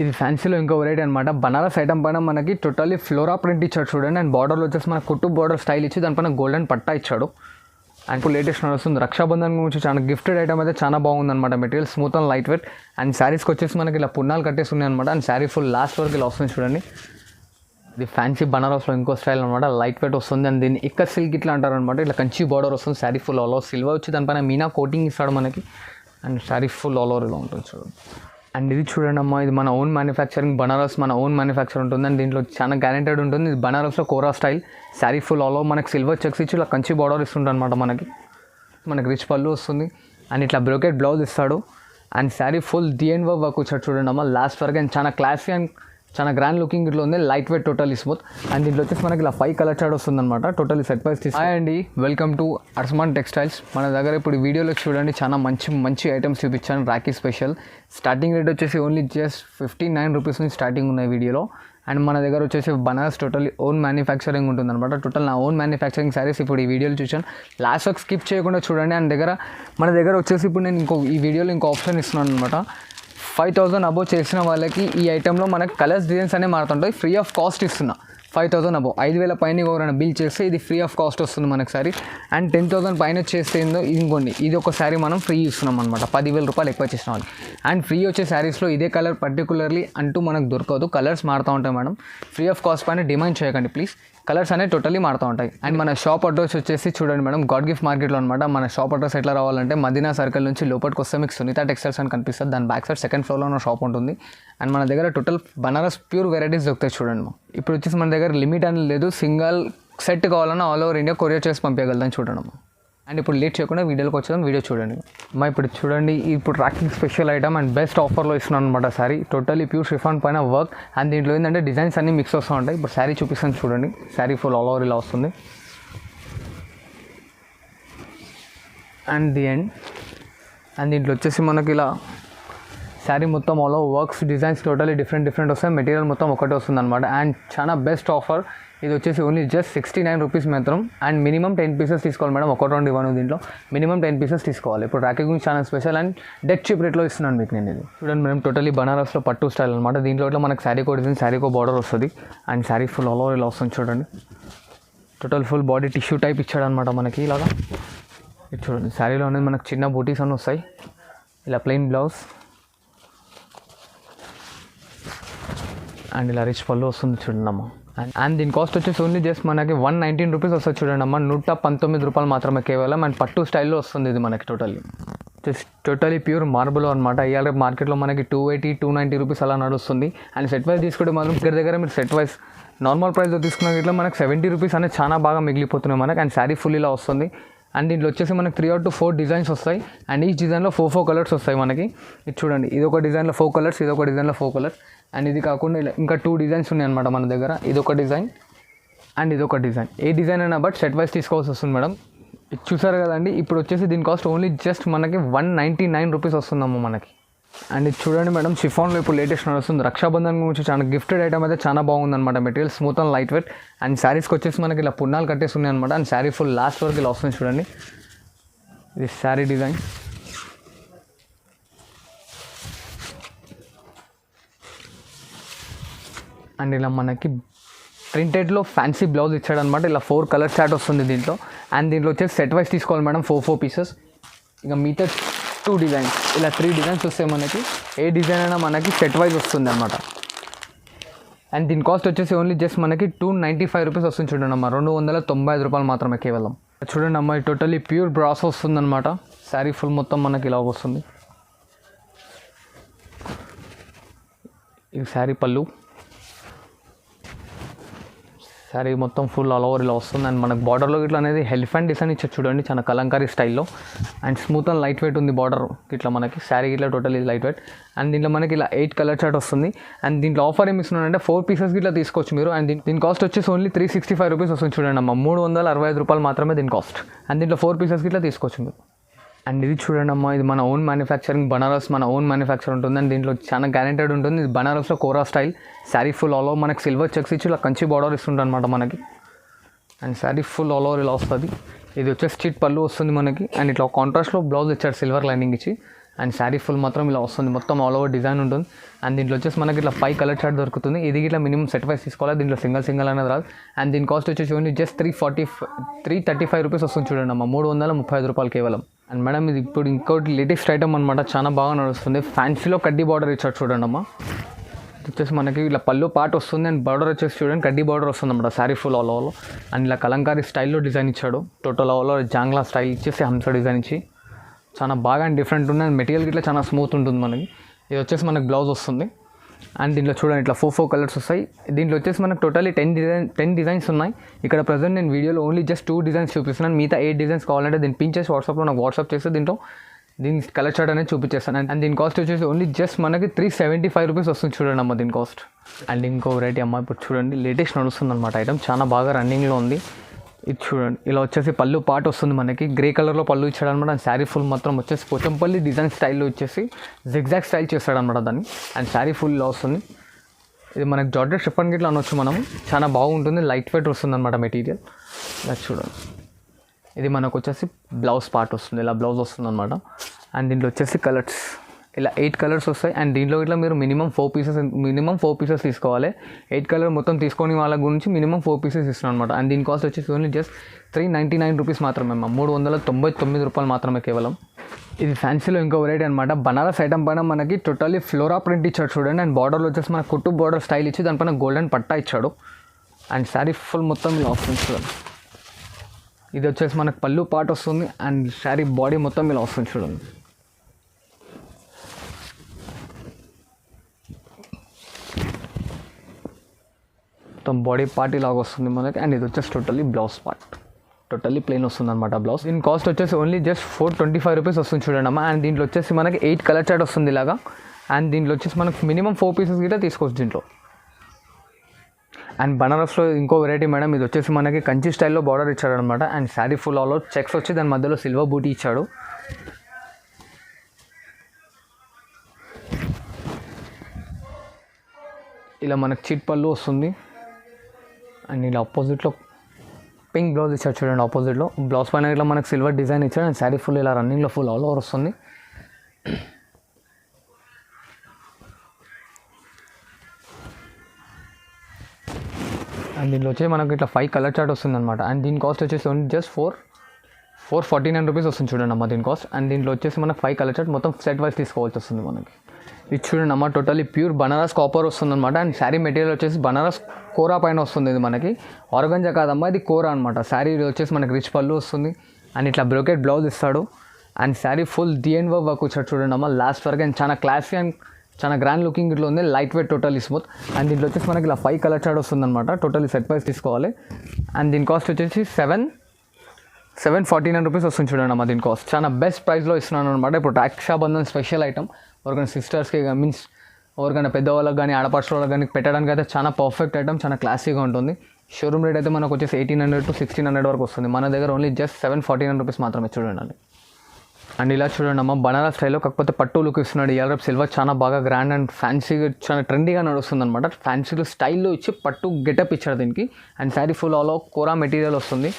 ఇది ఫ్యాన్సీలో ఇంకో వెరైటీ అనమాట. బనారస్ ఐటమ్ పైన మనకి టోటల్లీ ఫ్లోరా ప్రింట్ ఇచ్చాడు చూడండి. అండ్ బార్డర్లో వచ్చేసి మనకు కుట్టు బార్డర్ స్టైల్ ఇచ్చి దానిపైన గోల్డెన్ పట్టా ఇచ్చాడు. అండ్ ఇప్పుడు లేటెస్ట్ వస్తుంది రక్షాబంధన్ గురించి చాలా గిఫ్టెడ్ ఐటమ్ అయితే చాలా బాగుందన్నమాట. Material smooth and light weight. And శారీస్కి వచ్చేసి మనకి ఇలా పున్నాలు కట్టేసి ఉన్నాయి అనమాట. అండ్ శారీ ఫుల్ లాస్ట్ వరకు ఇలా వస్తుంది చూడండి. ఇది ఫ్యాన్సీ బనారస్లో ఇంకో స్టైల్ అనమాట. లైట్ వెయిట్ వస్తుంది. అండ్ దీన్ని ఇక్కడ సిల్క్ ఇట్లా అంటారు అనమాట. ఇట్లా కంచి బార్డర్ వస్తుంది. Sari full all over silver వచ్చి దానిపైన మీనా కోటింగ్ ఇస్తాడు మనకి. And sari full all over ఇలా ఉంటుంది చూడండి. అండ్ ఇది చూడండి అమ్మా, ఇది మన ఓన్ మ్యానుఫ్యాక్చరింగ్ బనారస్, మన ఓన్ మ్యానుఫ్యాక్చర్ ఉంటుంది. అండ్ దీంట్లో చాలా గ్యారెంటెడ్ ఉంటుంది. ఇది బనారస్లో kora style. Sari full all over మనకి సిల్వర్ చెక్స్ ఇచ్చి ఇలా కంచి బార్డర్ ఇస్తుంటారు అనమాట. మనకి రిచ్ పళ్ళు వస్తుంది. అండ్ ఇట్లా బ్రోకెట్ బ్లౌజ్ ఇస్తాడు. అండ్ శారీ ఫుల్ డిఎన్ వర్క్ వచ్చాడు చూడండి అమ్మ లాస్ట్ వరకు. అండ్ చాలా క్లాసీ అండ్ చాలా గ్రాండ్ లుకింగ్ ఇట్లా ఉంది. Light weight totally smooth. And దీంట్లో వచ్చేసి మనకి ఇలా 5 కలర్ చార్ట్ వస్తుంది అనమాట. టోటల్లీ సెట్ వైస్ తీసి. హాయ్ అండి, వెల్కమ్ టు అర్స్మాన్ టెక్స్టైల్స్. మన దగ్గర ఇప్పుడు ఈ వీడియోలో చూడండి చాలా మంచి ఐటమ్స్ చూపించాను. రాఖీ స్పెషల్. స్టార్టింగ్ రేట్ వచ్చేసి ఓన్లీ జస్ట్ 59 రూపీస్ నుంచి స్టార్టింగ్ ఉన్నాయి వీడియోలో. అండ్ మన దగ్గర వచ్చేసి బనారస్ టోటల్లీ ఓన్ మ్యానుఫ్యాక్చరింగ్ ఉంటుంది అనమాట. టోటల్ నా ఓన్ మ్యానుఫ్యాక్చరింగ్ శారీస్ ఇప్పుడు ఈ వీడియోలో చూసాను. లాస్ట్ వరకు స్కిప్ చేయకుండా చూడండి. అండ్ మన దగ్గర వచ్చేసి ఇప్పుడు నేను ఈ వీడియోలో ఇంకో ఆప్షన్ ఇస్తున్నాను అనమాట. 5000 అబోవ్ చేసిన వాళ్ళకి ఈ ఐటెంలో మనకి కలర్స్ డిజైన్స్ అనేవి మారుతుంటాయి. ఫ్రీ ఆఫ్ కాస్ట్ ఇస్తున్నా. 5000 అబోవ్ 5000 పైన ఎవరైనా బిల్ చేస్తే ఇది ఫ్రీ ఆఫ్ కాస్ట్ వస్తుంది మనకి సారీ. అండ్ 10,000 పైన చేస్తే ఇంకోండి ఇది ఒక శారీ మనం ఫ్రీ ఇస్తున్నాం అనమాట. 10,000 రూపాయలు ఎక్కువ చేసిన వాళ్ళు. అండ్ ఫ్రీ వచ్చే శారీస్లో ఇదే కలర్ పర్టికులర్లీ అంటూ మనకు దొరకదు. కలర్స్ మారుతూ ఉంటాయి మేడం. ఫ్రీ ఆఫ్ కాస్ట్ పైన డిమాండ్ చేయకండి ప్లీజ్. కలర్స్ అనేవి టోటల్లీ మారుతూ ఉంటాయి. అండ్ మన షాప్ అడ్రస్ వచ్చేసి చూడండి మేడం, గాడ్ గిఫ్ట్ మార్కెట్లో అనమాట. మన షాప్ అడ్రస్ ఎట్లా రావాలంటే మదీనా సర్కిల్ నుంచి లోపలికి వస్తే మీకు సునీత టెక్స్టైల్స్ అని కనిపిస్తుంది. దాని బ్యాక్ సైడ్ సెకండ్ ఫ్లోర్లో ఉన్న షాప్ ఉంటుంది. అండ్ మన దగ్గర టోటల్ బనారస్ ప్యూర్ వెరైటీస్ దొరుకుతాయి చూడండి. ఇప్పుడు వచ్చేసి మన దగ్గర లిమిట్ అనేది లేదు. సింగిల్ సెట్ కావాలన్నా ఆల్ ఓవర్ ఇండియా కొరియర్ చేసి పంపించగలుగుతాం చూడండి. అండ్ ఇప్పుడు లేట్ చేయకుండా వీడియోకి వచ్చేదాం. వీడియో చూడండి అమ్మా. ఇప్పుడు చూడండి, ఇప్పుడు Rakhi special item and best ఆఫర్లో ఇస్తున్నాను అనమాట. శారీ టోటల్లీ ప్యూర్ షిఫాన్ పైన వర్క్. అండ్ దీంట్లో ఏంటంటే డిజైన్స్ అన్నీ మిక్స్ వస్తూ ఉంటాయి. ఇప్పుడు శారీ చూపిస్తాను చూడండి. శారీ ఫుల్ ఆల్ ఓవర్ ఇలా వస్తుంది. అండ్ దీంట్లో వచ్చేసి మనకి ఇలా శారీ మొత్తం all over works designs totally different వస్తాయి. మెటీరియల్ మొత్తం ఒకటే వస్తుంది అనమాట. అండ్ చాలా బెస్ట్ ఆఫర్. ఇది వచ్చేసి ఓన్లీ జస్ట్ 69 రూపీస్ మాత్రం. అండ్ మినిమం 10 పీసెస్ తీసుకోవాలి మేడం. 1 2 1 దీంట్లో మినిమం 10 పీసెస్ తీసుకోవాలి. ఇప్పుడు రాఖీ గురించి చాలా స్పెషల్ అండ్ డెడ్ చీప్ రేట్లో ఇస్తున్నాను మీకు నేను. ఇది చూడండి మేడం, టోటల్లీ బనారస్లో పట్టు స్టైల్ అనమాట. దీంట్లో ఇట్లా మనకు శారీకో డిజైన్, శారీకో బార్డర్ వస్తుంది. And sari full all over ఇలా వస్తుంది చూడండి. Total full body tissue type ఇచ్చాడు అనమాట మనకి ఇలాగా. ఇది చూడండి, శారీలో అనేది మనకు చిన్న బూటీస్ అని వస్తాయి. ఇలా ప్లెయిన్ బ్లౌజ్ అండ్ ఇలా రిచ్ పళ్ళు వస్తుంది చూడండి అమ్మ. అండ్ దీని కాస్ట్ వచ్చేసి ఓన్లీ జస్ట్ మనకి 119 రూపీస్ వస్తుంది చూడండి అమ్మ. 119 రూపాయలు మాత్రమే కేవలం. అండ్ పట్టు స్టైల్లో వస్తుంది ఇది మనకి. టోటలీ ప్యూర్ మార్బుల్ అనమాట. ఇవాళ మార్కెట్లో మనకి 280 290 రూపీస్ అలా నడుస్తుంది. అండ్ సెట్ వైజ్ తీసుకుంటే మాత్రం దగ్గర మీరు సెట్ వైజ్ నార్మల్ ప్రైస్లో తీసుకున్న ఇట్లా మనకి 70 రూపీస్ అనేది చాలా బాగా మిగిలిపోతున్నాయి మనకి. అండ్ శారీ ఫుల్ ఇలా వస్తుంది. అండ్ దీంట్లో వచ్చేసి మనకి 3 or 4 డిజైన్స్ వస్తాయి. అండ్ ఈ డిజైన్లో 4 కలర్స్ వస్తాయి మనకి. ఇది చూడండి, ఇది ఒక డిజైన్లో 4 కలర్స్, ఇది ఒక డిజైన్లో 4 కలర్స్. అండ్ ఇది కాకుండా ఇలా ఇంకా 2 డిజైన్స్ ఉన్నాయి అనమాట మన దగ్గర. ఇది ఒక డిజైన్ అండ్ ఇది ఒక డిజైన్. ఏ డిజైన్ అయినా బట్ సెట్ వైజ్ తీసుకోవాల్సి వస్తుంది మేడం. ఇది చూసారు కదండి. ఇప్పుడు వచ్చేసి దీని కాస్ట్ ఓన్లీ జస్ట్ మనకి 199 రూపీస్ వస్తుందమ్మ మనకి. అండ్ ఇది చూడండి మేడం, షిఫాన్లో ఇప్పుడు లేటెస్ట్ నడుస్తుంది రక్షాబంధన్ గురించి చాలా గిఫ్టెడ్ ఐటమ్ అయితే చాలా బాగుందన్నమాట. Material smooth and light weight. And శారీస్కి వచ్చేసి మనకి ఇలా పున్నాలు కట్టేసి ఉన్నాయి అనమాట. అండ్ శారీ ఫుల్ లాస్ట్ వరకు ఇలా వస్తుంది చూడండి. ఇది శారీ డిజైన్. అండ్ ఇలా మనకి ప్రింటెడ్లో ఫ్యాన్సీ బ్లౌజ్ ఇచ్చాడు అనమాట. ఇలా 4 కలర్ చార్ట్ వస్తుంది దీంట్లో. అండ్ దీంట్లో వచ్చేసి సెట్ వైజ్ తీసుకోవాలి మేడం, 4 పీసెస్. ఇక మిగతా 2 డిజైన్స్, ఇలా 3 డిజైన్స్ వస్తాయి మనకి. ఏ డిజైన్ అయినా మనకి సెట్ వైజ్ వస్తుంది అనమాట. అండ్ దీని కాస్ట్ వచ్చేసి ఓన్లీ జస్ట్ మనకి 295 రూపీస్ వస్తుంది చూడండి అమ్మ. 295 రూపాయలు మాత్రమే కేవలం. చూడండి అమ్మ, టోటలీ ప్యూర్ బ్రాస్ వస్తుంది అనమాట. శారీ ఫుల్ మొత్తం మనకి ఇలా వస్తుంది. ఇది శారీ పళ్ళు. శారీ మొత్తం ఫుల్ ఆల్ ఓవర్ ఇలా వస్తుంది. అండ్ మనకు బార్డర్లో ఇట్లా అనేది ఎలిఫెంట్ డిజైన్ ఇచ్చారు చూడండి, చాలా కలంకారీ స్టైల్లో. And smooth and light wait ఉంది బార్డర్ ఇట్లా మనకి. శారీ ఇట్లా టోటల్ లైట్ వెయిట్. అండ్ దీంట్లో మనకి ఇలా 8 కలర్ చార్ట్ వస్తుంది. అండ్ దీంట్లో ఆఫర్ ఏమి ఇస్తున్నానంటే 4 పీసెస్ ఇట్లా తీసుకోవచ్చు మీరు. అండ్ దీని కాస్ట్ వచ్చేసి ఓన్లీ 365 రూపీస్ వస్తుంది చూడండి అమ్మ. 365 రూపాయలు మాత్రమే దీని కాస్ట్. అండ్ దీంట్లో 4 పీసెస్ ఇట్లా తీసుకోవచ్చు మీరు. అండ్ ఇది చూడండి అమ్మ, ఇది మన ఓన్ మ్యానుఫ్యాక్చరింగ్ బనారస్, మన ఓన్ మ్యానుఫ్యాక్చర్ ఉంటుంది. అండ్ దీంట్లో చాలా గ్యారెంటెడ్ ఉంటుంది. ఇది బనారస్లో kora style. Sari full all over మనకి సిల్వర్ చెక్స్ ఇచ్చి ఇలా కంచి బార్డర్ ఇస్తుంటుంది అనమాట మనకి. And sari full all over ఇలా వస్తుంది. ఇది వచ్చేసి చిట్ పళ్ళు వస్తుంది మనకి. అండ్ ఇట్లా కాంట్రాస్ట్లో బ్లౌజ్ ఇచ్చాడు సిల్వర్ లైనింగ్ ఇచ్చి. అండ్ శారీ ఫుల్ మాత్రం ఇలా వస్తుంది, మొత్తం ఆల్ ఓవర్ డిజైన్ ఉంటుంది. అండ్ దీంట్లో వచ్చేసి మనకి ఇట్లా 5 కలర్ చార్ట్ దొరుకుతుంది. ఇది ఇట్లా మినిమం సెట్ వైస్ తీసుకోవాలి, దీంట్లో సింగిల్ అనేది రాదు. అండ్ దీని కాస్ట్ వచ్చేసి ఓన్లీ జస్ట్ 335 రూపీస్ వస్తుంది చూడండి అమ్మ, 335 రూపాయలు కేవలం. అండ్ మేడం ఇది ఇప్పుడు ఇంకోటి లేటెస్ట్ ఐటమ్ అనమాట, చాలా బాగా నడుస్తుంది. ఫ్యాన్సీలో కడ్డీ బార్డర్ ఇచ్చాడు చూడండి అమ్మ. వచ్చేసి మనకి ఇలా పళ్ళు పార్ట్ వస్తుంది అండ్ బార్డర్ వచ్చేసి చూడండి కడ్డీ బార్డర్ వస్తుంది అన్నమాట శారీ ఫుల్ ఆల్ ఓవర్లో. అండ్ ఇలా కలంకారీ స్టైల్లో డిజైన్ ఇచ్చాడు, టోటల్ ఆల్ ఓవర్ జాంగ్లా స్టైల్ ఇచ్చేసి హంస డిజైన్ ఇచ్చి చాలా బాగా అండ్ డిఫరెంట్ ఉంది. అండ్ మెటీరియల్ ఇట్లా చాలా స్మూత్ ఉంటుంది మనకి. ఇది వచ్చేసి మనకి బ్లౌజ్ వస్తుంది. అండ్ దీంట్లో చూడండి ఇట్లా 4 కలర్స్ వస్తాయి. దీంట్లో వచ్చేసి మనకు టోటల్లీ 10 డిజైన్స్ ఉన్నాయి. ఇక్కడ ప్రజెంట్ నేను వీడియోలో ఓన్లీ జస్ట్ 2 డిజైన్స్ చూపిస్తున్నాను. మిగతా 8 డిజైన్స్ కావాలంటే దీన్ని పిన్ చేసి వాట్సాప్లో నాకు వాట్సాప్ చేస్తే దీని కలర్ చార్ట్ అనేది చూపించేస్తాను. అండ్ దీని కాస్ట్ వచ్చేసి ఓన్లీ జస్ట్ మనకి 375 రూపీస్ వస్తుంది చూడండి అమ్మ దీని కాస్ట్. అండ్ ఇంకో వెరైటీ అమ్మ ఇప్పుడు చూడండి లేటెస్ట్ నడుస్తుంది అనమాట ఐటమ్, చాలా బాగా రన్నింగ్లో ఉంది. ఇది చూడండి ఇలా వచ్చేసి పళ్ళు పార్ట్ వస్తుంది మనకి, గ్రే కలర్లో పళ్ళు ఇచ్చాడు అనమాట. అండ్ శారీ ఫుల్ మాత్రం వచ్చేసి పోచంపల్లి డిజైన్ స్టైల్లో వచ్చేసి జిగ్జాగ్ స్టైల్ చేస్తాడనమాట దాన్ని. అండ్ శారీ ఫుల్ ఇలా వస్తుంది. ఇది మనకి జార్జెట్ షిఫాన్ గిట్లా అనొచ్చు మనం, చాలా బాగుంటుంది, లైట్ వెయిట్ వస్తుంది అనమాట మెటీరియల్. ఇలా చూడండి ఇది మనకు వచ్చేసి బ్లౌజ్ పార్ట్ వస్తుంది, ఇలా బ్లౌజ్ వస్తుంది అనమాట. అండ్ దీంట్లో వచ్చేసి కలర్స్ ఇలా 8 కలర్స్ వస్తాయి. అండ్ దీంట్లో ఇట్లా మీరు మినిమం 4 పీసెస్ తీసుకోవాలి. 8 కలర్ మొత్తం తీసుకొని వాళ్ళ గురించి మినిమం 4 పీసెస్ ఇస్తున్నాను అనమాట. అండ్ దీని కాస్ట్ వచ్చేసి ఓన్లీ జస్ట్ 399 రూపీస్ మాత్రమే, 399 రూపాయలు మాత్రమే కేవలం. ఇది ఫ్యాన్సీలో ఇంకో వెరైటీ అనమాట, బనారస్ ఐటమ్ పైన మనకి టోటల్లీ ఫ్లోరా ప్రింట్ ఇచ్చాడు చూడండి. అండ్ బార్డర్లో వచ్చేసి మన కుట్టు బార్డర్ స్టైల్ ఇచ్చి దానిపైన గోల్డెన్ పట్టా ఇచ్చాడు. అండ్ శారీ ఫుల్ మొత్తం ఇలా వస్తుంది చూడండి. ఇది వచ్చేసి మనకు పళ్ళు పార్ట్ వస్తుంది అండ్ శారీ బాడీ మొత్తం ఇలా వస్తుంది చూడండి. మొత్తం బాడీ పార్ట్ ఇలాగ వస్తుంది మనకి. అండ్ ఇది వచ్చేసి totally blouse part, totally plain వస్తుంది అనమాట బ్లౌజ్. దీని కాస్ట్ వచ్చేసి ఓన్లీ జస్ట్ 425 రూపీస్ వస్తుంది చూడండి అమ్మ. అండ్ దీంట్లో వచ్చేసి మనకి 8 కలర్ చార్ట్ వస్తుంది ఇలాగా. అండ్ దీంట్లో వచ్చేసి మనకు మినిమం 4 పీసెస్ గిట్లా తీసుకోవచ్చు దీంట్లో. అండ్ బనారస్లో ఇంకో వెరైటీ మేడం, ఇది వచ్చేసి మనకి కంచి స్టైల్లో బార్డర్ ఇచ్చాడు అనమాట. And sari full all over checks వచ్చి దాని మధ్యలో సిల్వర్ బూటీ ఇచ్చాడు. ఇలా మనకి చిట్ పళ్ళు వస్తుంది. అండ్ ఇలా ఆపోజిట్లో పింక్ బ్లౌజ్ ఇచ్చాడు చూడండి, ఆపోజిట్లో బ్లౌజ్ పైన ఇట్లా మనకి సిల్వర్ డిజైన్ ఇచ్చాడు. అండ్ శారీ ఫుల్ ఇలా రన్నింగ్లో ఫుల్ ఆల్ ఓవర్ వస్తుంది. అండ్ దీంట్లో వచ్చి మనకి ఇట్లా 5 కలర్ చార్ట్ వస్తుంది అనమాట. అండ్ దీని కాస్ట్ వచ్చేసి ఓన్లీ జస్ట్ 449 రూపీస్ వస్తుంది చూడండి అమ్మ దీని కాస్ట్. అండ్ దీంట్లో వచ్చేసి మనకి 5 కలర్ చార్ట్ మొత్తం సెట్ వైస్ తీసుకోవాల్సి వస్తుంది మనకి. ఇది చూడండి అమ్మ టోటల్లీ ప్యూర్ బనారస్ కాపర్ వస్తుంది అనమాట. అండ్ శారీ మెటీరియల్ వచ్చేసి బనారస్ కోరా పైన వస్తుంది. ఇది మనకి ఆర్గంజా కాదమ్మా, ఇది కోరా అనమాట. శారీ వచ్చేసి మనకి రిచ్ పళ్ళు వస్తుంది అండ్ ఇట్లా బ్రోకెట్ బ్లౌజ్ ఇస్తాడు. అండ్ శారీ ఫుల్ డిఎన్ వర్క్ వచ్చాడు చూడండి అమ్మ లాస్ట్ వరకు. అండ్ చాలా క్లాసీ అండ్ చాలా గ్రాండ్ లుకింగ్ ఇట్లా ఉంది, light weight totally smooth. And దీంట్లో వచ్చేసి మనకి ఇలా 5 కలర్ చార్ట్ వస్తుంది అనమాట, టోటల్లీ సెట్ వైస్ తీసుకోవాలి. అండ్ దీని కాస్ట్ వచ్చేసి 749 రూపీస్ వస్తుంది చూడండి అమ్మ దీని కాస్ట్. చాలా బెస్ట్ ప్రైస్లో ఇస్తున్నాను అనమాట. ఇప్పుడు రక్షాబంధన్ స్పెషల్ ఐటమ్ ఎవరికైనా సిస్టర్స్కి మీన్స్ ఎవరికైనా పెద్దవాళ్ళకి కానీ ఆడపడుచుల వాళ్ళకి కానీ పెట్టడానికి అయితే చాలా పర్ఫెక్ట్ ఐటమ్, చాలా క్లాసీగా ఉంటుంది. షోరూమ్ రేట్ అయితే మనకు వచ్చేసి 1800 to 1600 వరకు వస్తుంది. మన దగ్గర ఓన్లీ జస్ట్ 749 రూపీస్ మాత్రమే చూడండి. అండ్ ఇలా చూడండి అమ్మ బనారస్ స్టైల్లో కాకపోతే పట్టు లుక్ ఇస్తున్నాడు. ఇవాళ రేపు సిల్వర్ చాలా బాగా గ్రాండ్ అండ్ ఫ్యాన్సీగా చాలా ట్రెండీగా నడుస్తుంది అనమాట. ఫ్యాన్సీలో స్టైల్లో ఇచ్చి పట్టు గెటప్ ఇచ్చాడు దీనికి. And sari full all over kora material వస్తుంది.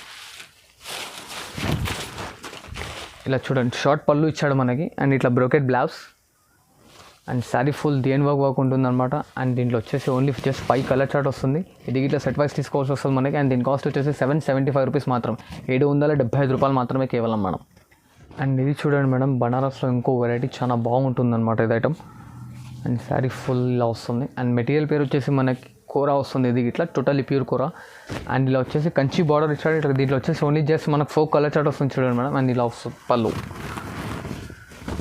ఇలా చూడండి షార్ట్ పళ్ళు ఇచ్చాడు మనకి. అండ్ ఇట్లా brocade blouse and sari full డిఎన్ వర్క్ ఉంటుంది అనమాట. అండ్ దీంట్లో వచ్చేసి ఓన్లీ జస్ట్ 5 కలర్ చార్ట్ వస్తుంది. ఇది ఇట్లా సెట్ వైస్ తీసుకోవాల్సి వస్తుంది మనకి. అండ్ దీని కాస్ట్ వచ్చేసి 775 రూపీస్ మాత్రం, 775 రూపాయలు మాత్రమే కేవలం మేడం. అండ్ ఇది చూడండి మేడం బనారస్లో ఇంకో వెరైటీ చాలా బాగుంటుంది అనమాట ఇది ఐటమ్. అండ్ శారీ ఫుల్ ఇలా వస్తుంది. అండ్ మెటీరియల్ పేరు వచ్చేసి మనకి కోరా వస్తుంది. ఇది ఇట్లా టోటల్లీ ప్యూర్ కోరా. అండ్ ఇలా వచ్చేసి కంచి బార్డర్ ఇచ్చాడు. ఇట్లా దీంట్లో వచ్చేసి ఓన్లీ జస్ట్ మనకు 4 కలర్ చార్ట్ వస్తుంది చూడండి మేడం. అండ్ ఇలా వస్తుంది పళ్ళు,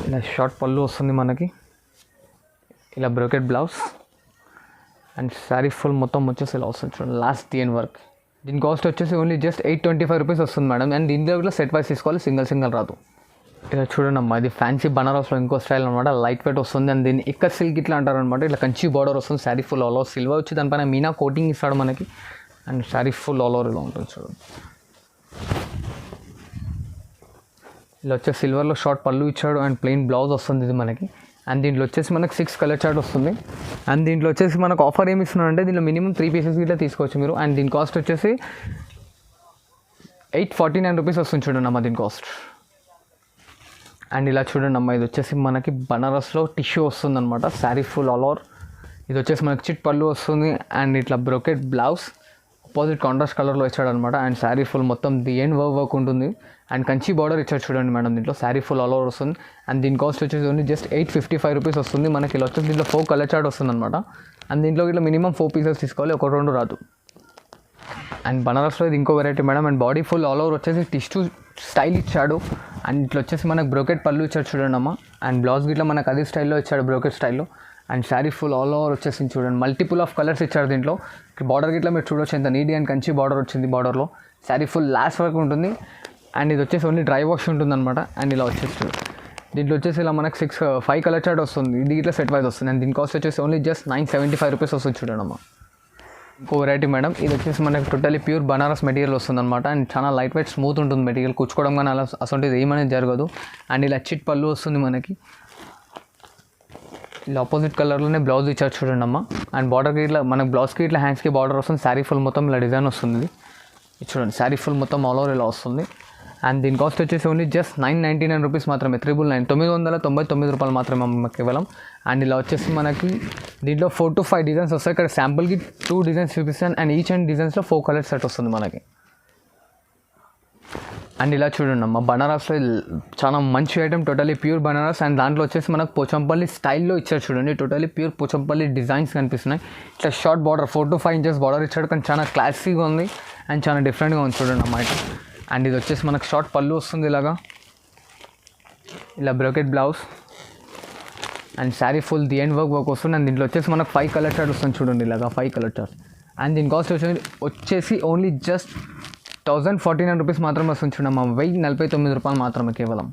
ఇలా షార్ట్ పళ్ళు వస్తుంది మనకి. ఇలా brocade blouse and sari full మొత్తం వచ్చేసి ఇలా వస్తుంది చూడండి లాస్ట్ డిఎన్ వర్క్. దీని కాస్ట్ వచ్చేసి ఓన్లీ జస్ట్ 825 రూపీస్ వస్తుంది మేడం. అండ్ దీంట్లో కూడా సెట్ వైస్ తీసుకోవాలి, సింగిల్ రాదు. ఇలా చూడండి అమ్మా ఇది ఫ్యాన్సీ బనారస్లో ఇంకో స్టైల్ అనమాట, లైట్ వెయిట్ వస్తుంది. అండ్ దీన్ని ఇక్కత్ సిల్క్ ఇట్లా అంటారు అనమాట. ఇట్లా కంచి బార్డర్ వస్తుంది, sari full all over silver వచ్చి దానిపైన మీనా కోటింగ్ ఇస్తాడు మనకి. And sari full all over ఇలా ఉంటుంది చూడండి. ఇలా వచ్చే సిల్వర్లో షార్ట్ పళ్ళు ఇచ్చాడు అండ్ ప్లెయిన్ బ్లౌజ్ వస్తుంది ఇది మనకి. అండ్ దీంట్లో వచ్చేసి మనకు 6 కలర్ చార్ట్ వస్తుంది. అండ్ దీంట్లో వచ్చేసి మనకు ఆఫర్ ఏమి ఇస్తున్నారంటే దీంట్లో మినిమం 3 పీసెస్ ఇట్లా తీసుకోవచ్చు మీరు. అండ్ దీని కాస్ట్ వచ్చేసి 849 రూపీస్ వస్తుంది చూడండి అమ్మ దీని కాస్ట్. అండ్ ఇలా చూడండి అమ్మ, ఇది వచ్చేసి మనకి బనారస్లో టిష్యూ వస్తుందన్నమాట. Sari full all over. ఇది వచ్చేసి మనకి చిట్ పళ్ళు వస్తుంది అండ్ ఇట్లా బ్రోకెట్ బ్లౌజ్ అపోజిట్ కాంట్రాస్ట్ కలర్లో ఇచ్చాడనమాట. అండ్ శారీ ఫుల్ మొత్తం ది ఎండ్ వర్క్ ఉంటుంది అండ్ కంచి బార్డర్ ఇచ్చాడు చూడండి మేడం. దీంట్లో శారీ ఫుల్ ఆల్ ఓవర్ వస్తుంది అండ్ దీని కాస్ట్ వచ్చేసి ఓన్లీ జస్ట్ 855 రూపీస్ వస్తుంది మనకి. ఇలా వచ్చేసి దీంట్లో 4 కలర్ చార్ట్ వస్తుంది అనమాట. అండ్ దీంట్లో ఇట్లా మినిమం 4 పీసెస్ తీసుకోవాలి, 1-2 రాదు. అండ్ బనారస్లో ఇది ఇంకో variety madam. And body full all over వచ్చేసి టిష్యూ స్టైల్ ఇచ్చాడు అండ్ ఇట్లా వచ్చేసి మనకు బ్రోకెట్ పళ్ళు ఇచ్చాడు చూడండి అమ్మ. అండ్ బ్లౌజ్ గిట్లా మనకు అదే స్టైల్లో ఇచ్చాడు, బ్రోకెట్ స్టైల్లో. And sari full all over వచ్చేసి చూడండి, మల్టిపుల్ ఆఫ్ కలర్స్ ఇచ్చారు దీంట్లో. బార్డర్ గిట్లా మీరు చూడొచ్చు ఎంత నీట్ అండ్ కంచి బార్డర్ వచ్చింది. బార్డర్లో శారీ ఫుల్ లాస్ట్ వరకు ఉంటుంది అండ్ ఇది వచ్చేసి ఓన్లీ డ్రై వాష్ ఉంటుంది అనమాట. అండ్ ఇలా వచ్చేసి దీంట్లో వచ్చేసి ఇలా మనకు 5 కలర్ చార్ట్ వస్తుంది. ఇది ఇట్లా సెట్ వైజ్ వస్తుంది అండ్ దీని కాస్ట్ వచ్చేసి ఓన్లీ జస్ట్ 975 రూపీస్ వస్తుంది చూడండి అమ్మ. ఇంకో వెరైటీ మేడం, ఇది వచ్చేసి మనకి టోటలీ ప్యూర్ బనారస్ మెటీరియల్ వస్తుంది అనమాట. అండ్ చాలా లైట్ వెయిట్ స్మూత్ ఉంటుంది మెటీరియల్, కూర్చుకోవడం కానీ అలా అసలు ఏమనేది జరగదు. అండ్ ఇలా చిట్ పళ్ళు వస్తుంది మనకి. ఇలా ఆపోజిట్ కలర్లోనే బ్లౌజ్ ఇచ్చారు చూడండి అమ్మ. అండ్ బార్డర్కి ఇట్లా మనకు బ్లౌజ్కి ఇట్లా హ్యాండ్స్కి బార్డర్ వస్తుంది. శారీ ఫుల్ మొత్తం ఇలా డిజైన్ వస్తుంది. ఇది చూడండి, శారీ ఫుల్ మొత్తం ఆల్ ఓవర్ ఇలా వస్తుంది. అండ్ దీని కాస్ట్ వచ్చేసి ఓన్లీ జస్ట్ 999 రూపీస్ మాత్రమే. 999 రూపాయలు మాత్రమే కేవలం. అండ్ ఇలా వచ్చేసి మనకి దీంట్లో 4 to 5 డిజైన్స్ వస్తాయి. ఇక్కడ శాంపుల్కి 2 డిజైన్స్ చూపిస్తాను అండ్ ఈచ్ అండ్ డిజైన్స్లో 4 కలర్ సెట్ వస్తుంది మనకి. అండ్ ఇలా చూడండి అమ్మ, బనారస్లో చాలా మంచి item, totally pure Banaras. And దాంట్లో వచ్చేసి మనకు పోచంపల్లి స్టైల్లో ఇచ్చారు చూడండి. టోటలీ ప్యూర్ పోచంపల్లి డిజైన్స్ కనిపిస్తున్నాయి. ఇట్లా short border 4 to 5 inches border ఇచ్చాడు కానీ చాలా క్లాసీగా ఉంది అండ్ చాలా డిఫరెంట్గా ఉంది చూడండి అమ్మ ఐటమ్. అండ్ ఇది వచ్చేసి మనకు షార్ట్ పళ్ళు వస్తుంది ఇలాగా, ఇలా brocade blouse and sari full the end work వస్తుంది. అండ్ దీంట్లో వచ్చేసి మనకు 5 కలర్ చార్ట్ వస్తుంది చూడండి ఇలాగా, 5 కలర్ చార్ట్. అండ్ దీని కాస్ట్ వచ్చేసి ఓన్లీ జస్ట్ 1049 రూపీస్ మాత్రమే వస్తుంది చూడమ్మా. 1049 రూపాయలు మాత్రమే కేవలం.